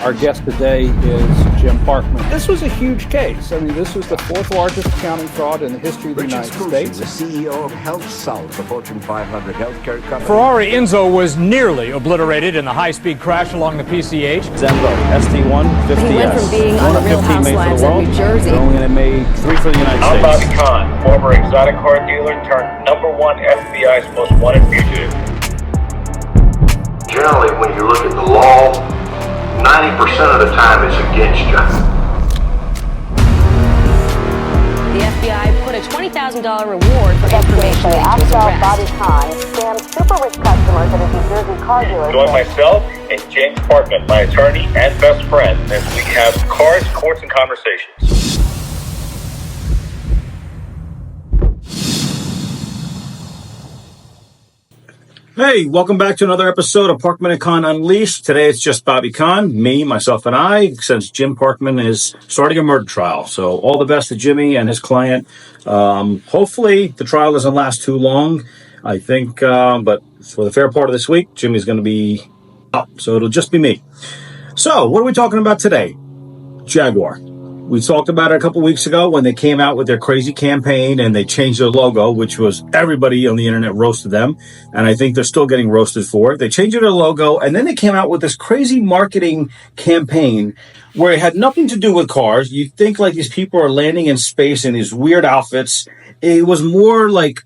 Our guest today is Jim Parkman. This was a huge case. I mean, this was the fourth largest accounting fraud in the history of the United States. The CEO of HealthSouth, the Fortune 500 healthcare company. Ferrari Enzo was nearly obliterated in the high-speed crash along the PCH. Zenvo, ST1, 50S. He went from being on the Real Housewives of New Jersey. Only made 3 for the United States. Parkman Khan, former exotic car dealer turned #1 FBI's most wanted fugitive. Generally, when you look at the law, 90% of the time it's against you. The FBI put a $20,000 reward for information into his arrest. Parkman Khan scammed super rich customers at a New Jersey car dealership. Join myself and James Parkman, my attorney and best friend, as we have cars, courts, and conversations. Hey, welcome back to another episode of Parkman Khan Unleashed. Today it's just Bobby Khan, me, myself, and I, since Jim Parkman is starting a murder trial. So all the best to Jimmy and his client. Hopefully the trial doesn't last too long, I think. But for the fair part of this week, Jimmy's going to be up. So it'll just be me. So what are we talking about today? Jaguar. We talked about it a couple weeks ago when they came out with their crazy campaign and they changed their logo, which was everybody on the internet roasted them. And I think they're still getting roasted for it. They changed their logo and then they came out with this crazy marketing campaign where it had nothing to do with cars. You think like these people are landing in space in these weird outfits. It was more like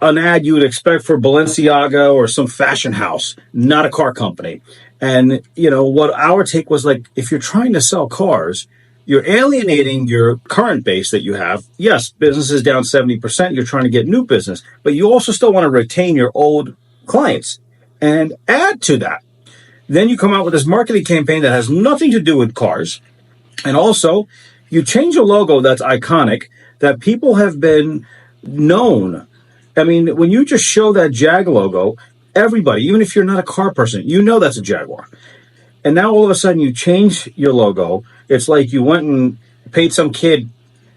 an ad you would expect for Balenciaga or some fashion house, not a car company. And, you know, what our take was like, if you're trying to sell cars, you're alienating your current base that you have. Yes, business is down 70%. You're trying to get new business, but you also still want to retain your old clients and add to that. Then you come out with this marketing campaign that has nothing to do with cars. And also you change a logo that's iconic, that people have been known. I mean, when you just show that Jag logo, everybody, even if you're not a car person, you know that's a Jaguar. And now all of a sudden you change your logo. It's like you went and paid some kid,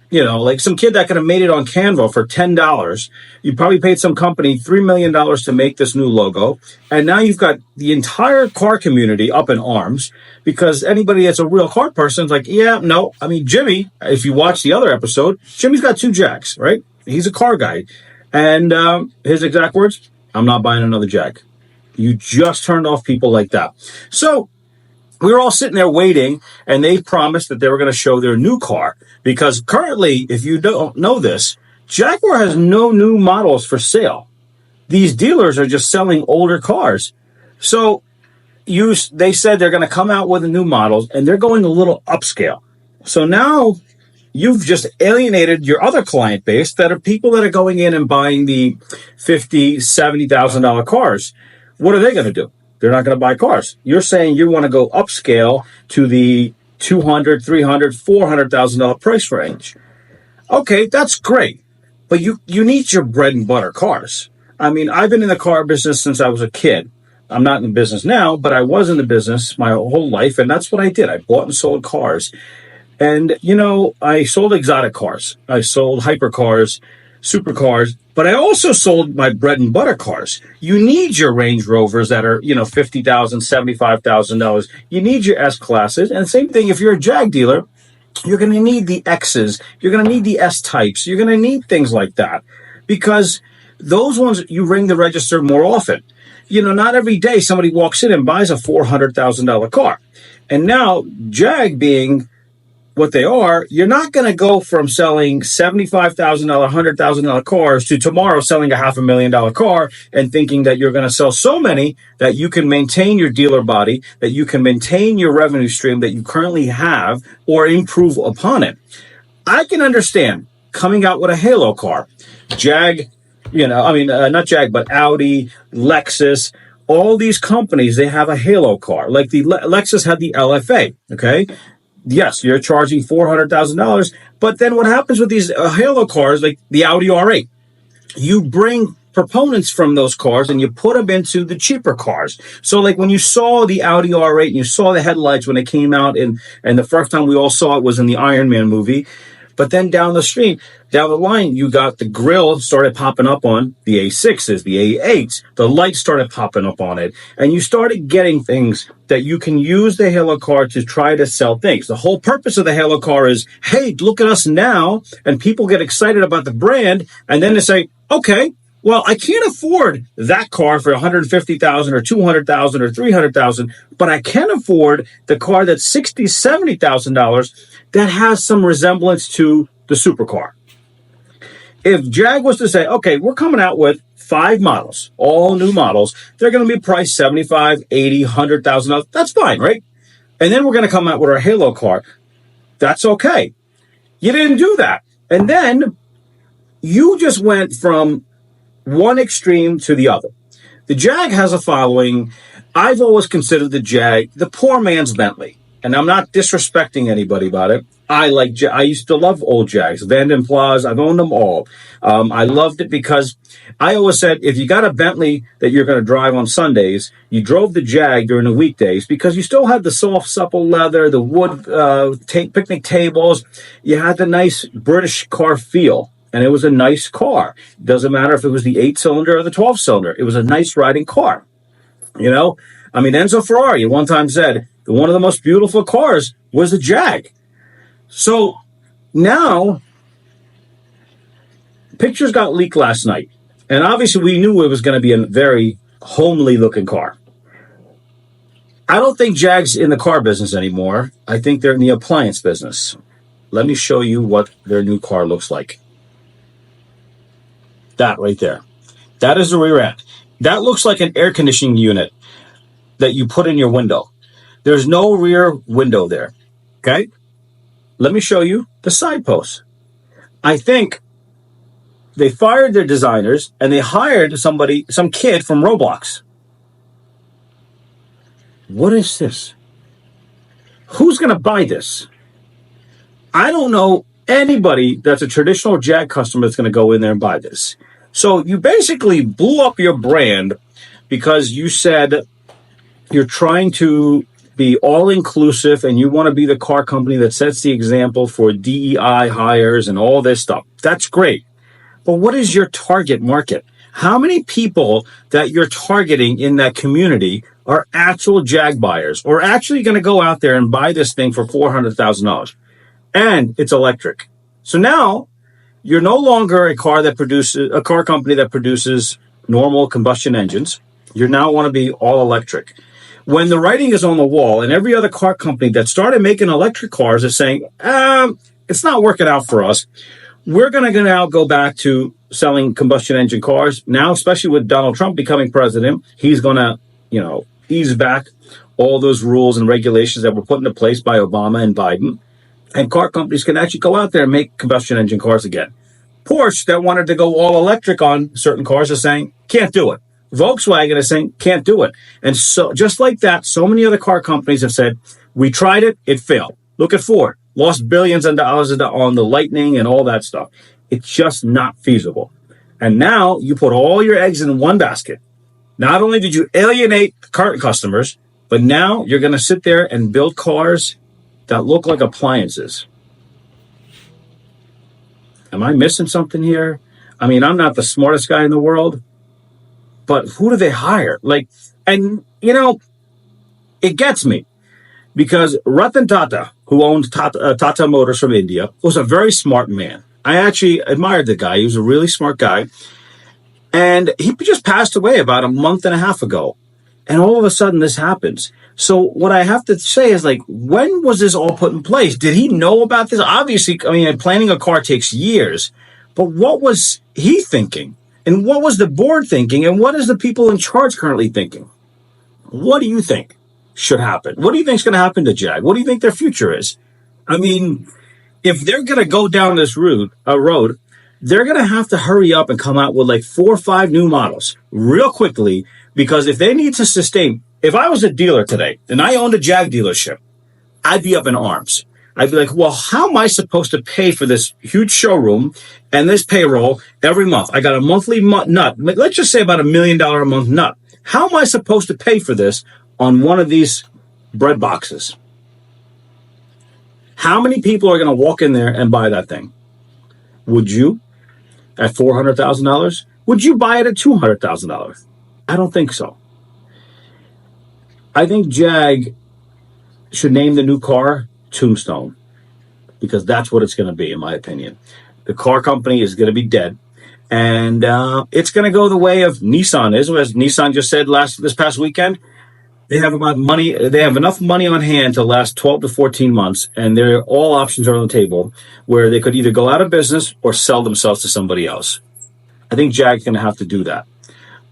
you know, like some kid that could have made it on Canva for $10. You probably paid some company $3 million to make this new logo. And now you've got the entire car community up in arms because anybody that's a real car person is like, yeah, no. I mean, Jimmy, if you watch the other episode, Jimmy's got 2 Jags, right? He's a car guy. And his exact words, I'm not buying another Jag. You just turned off people like that. So we were all sitting there waiting, and they promised that they were going to show their new car. Because currently, if you don't know this, Jaguar has no new models for sale. These dealers are just selling older cars. So they said they're going to come out with the new models, and they're going a little upscale. So now you've just alienated your other client base that are people that are going in and buying the $50,000, $70,000 cars. What are they going to do? They're not going to buy cars. You're saying you want to go upscale to the $200,000, $300,000, $400,000 price range. Okay, that's great. But you need your bread and butter cars. I mean, I've been in the car business since I was a kid. I'm not in the business now, but I was in the business my whole life, and that's what I did. I bought and sold cars. And, you know, I sold exotic cars. I sold hypercars, supercars, but I also sold my bread and butter cars. You need your Range Rovers that are, you know, $50,000, $75,000. You need your S classes. And same thing, if you're a Jag dealer, you're going to need the X's. You're going to need the S types. You're going to need things like that because those ones you ring the register more often. You know, not every day somebody walks in and buys a $400,000 car. And now Jag being what they are, you're not going to go from selling $75,000, $100,000 cars to tomorrow selling a $500,000 car and thinking that you're going to sell so many that you can maintain your dealer body, that you can maintain your revenue stream that you currently have or improve upon it. I can understand coming out with a halo car. Jag, you know, I mean, not Jag, but Audi, Lexus, all these companies, they have a halo car. Like the Lexus had the LFA, okay? Yes, you're charging $400,000, but then what happens with these halo cars, like the Audi R8? You bring proponents from those cars and you put them into the cheaper cars. So like when you saw the Audi R8 and you saw the headlights when it came out and the first time we all saw it was in the Iron Man movie, but then down the street, Down the line, you got the grill started popping up on the A6s, the A8s. The lights started popping up on it. And you started getting things that you can use the Halo car to try to sell things. The whole purpose of the Halo car is, hey, look at us now. And people get excited about the brand. And then they say, okay, well, I can't afford that car for $150,000 or $200,000 or $300,000, but I can afford the car that's $60,000, $70,000 that has some resemblance to the supercar. If Jag was to say, okay, we're coming out with 5 models, all new models, they're going to be priced $75,000, $80,000, $100,000. That's fine, right? And then we're going to come out with our Halo car. That's okay. You didn't do that. And then you just went from one extreme to the other. The Jag has a following. I've always considered the Jag the poor man's Bentley. And I'm not disrespecting anybody about it. I used to love old Jags, Van den Plas. I've owned them all. I loved it because I always said, if you got a Bentley that you're going to drive on Sundays, you drove the Jag during the weekdays because you still had the soft, supple leather, the wood picnic tables. You had the nice British car feel. And it was a nice car. It doesn't matter if it was the 8-cylinder or the 12-cylinder. It was a nice riding car. You know, I mean, Enzo Ferrari one time said that one of the most beautiful cars was the Jag. So now, pictures got leaked last night. And obviously we knew it was going to be a very homely looking car. I don't think Jag's in the car business anymore. I think they're in the appliance business. Let me show you what their new car looks like. That right there. That is the rear end. That looks like an air conditioning unit that you put in your window. There's no rear window there. Okay? Let me show you the side posts. I think they fired their designers and they hired some kid from ROBLOX. What is this? Who's going to buy this? I don't know anybody that's a traditional Jag customer that's going to go in there and buy this. So you basically blew up your brand because you said you're trying to be all-inclusive and you want to be the car company that sets the example for DEI hires and all this stuff. That's great. But what is your target market? How many people that you're targeting in that community are actual Jag buyers or actually going to go out there and buy this thing for $400,000? And it's electric. So now you're no longer a car company that produces normal combustion engines. You now want to be all electric. When the writing is on the wall and every other car company that started making electric cars is saying, it's not working out for us. We're going to now go back to selling combustion engine cars. Now, especially with Donald Trump becoming president, he's going to, ease back all those rules and regulations that were put into place by Obama and Biden. And car companies can actually go out there and make combustion engine cars again. Porsche, that wanted to go all electric on certain cars, is saying, can't do it. Volkswagen is saying, can't do it. And so, just like that, so many other car companies have said, we tried it, it failed. Look at Ford, lost billions of dollars on the Lightning and all that stuff. It's just not feasible. And now you put all your eggs in one basket. Not only did you alienate current customers, but now you're going to sit there and build cars that look like appliances. Am I missing something here? I mean, I'm not the smartest guy in the world, but who do they hire? It gets me because Ratan Tata, who owned Tata Motors from India, was a very smart man. I actually admired the guy. He was a really smart guy. And he just passed away about a month and a half ago. And all of a sudden this happens. So what I have to say is, when was this all put in place? Did he know about this? Obviously, planning a car takes years. But what was he thinking? And what was the board thinking? And what is the people in charge currently thinking? What do you think should happen? What do you think is going to happen to Jag? What do you think their future is? If they're going to go down this road, they're going to have to hurry up and come out with 4 or 5 new models real quickly, because if they need to sustain, if I was a dealer today and I owned a Jag dealership, I'd be up in arms. I'd be like, well, how am I supposed to pay for this huge showroom and this payroll every month? I got a monthly nut. Let's just say about $1 million a month nut. How am I supposed to pay for this on one of these bread boxes? How many people are going to walk in there and buy that thing? Would you? At $400,000? Would you buy it at $200,000? I don't think so. I think Jag should name the new car Tombstone, because that's what it's going to be, in my opinion. The car company is going to be dead, and it's going to go the way of Nissan is. As Nissan just said this past weekend, they have enough money on hand to last 12 to 14 months, and all options are on the table where they could either go out of business or sell themselves to somebody else. I think Jag's going to have to do that,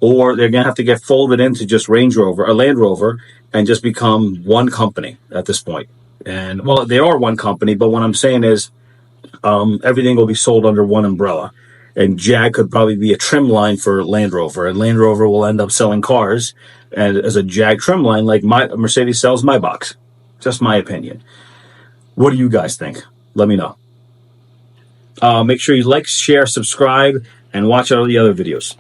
or they're going to have to get folded into just Land Rover, and just become one company at this point. And well, they are one company, but what I'm saying is everything will be sold under one umbrella. And Jag could probably be a trim line for Land Rover, and Land Rover will end up selling cars as a Jag trim line, like Mercedes sells Maybachs. Just my opinion. What do you guys think? Let me know. Make sure you like, share, subscribe, and watch all the other videos.